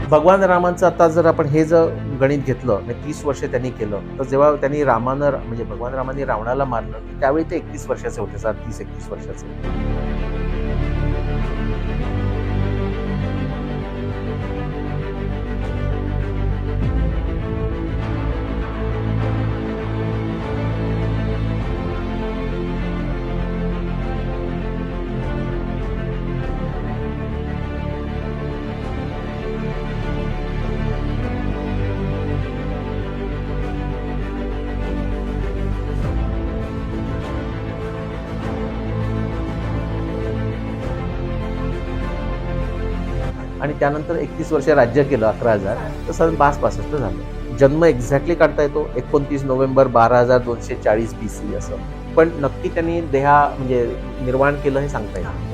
भगवान रामांचं आता जर आपण हे जर गणित घेतलं, म्हणजे 30 वर्ष त्यांनी केलं, तर जेव्हा त्यांनी म्हणजे भगवान रामांनी रावणाला मारलं, त्यावेळी ते 31 वर्षाचे होते, 30-31 वर्षाचे. आणि त्यानंतर 31 वर्ष राज्य केलं 11,000, तर सन 565 झालं. जन्म एक्झॅक्टली काढता येतो 29 नोव्हेंबर 12,240 BC असं. पण नक्की त्यांनी म्हणजे निर्माण केलं हे सांगता येईल.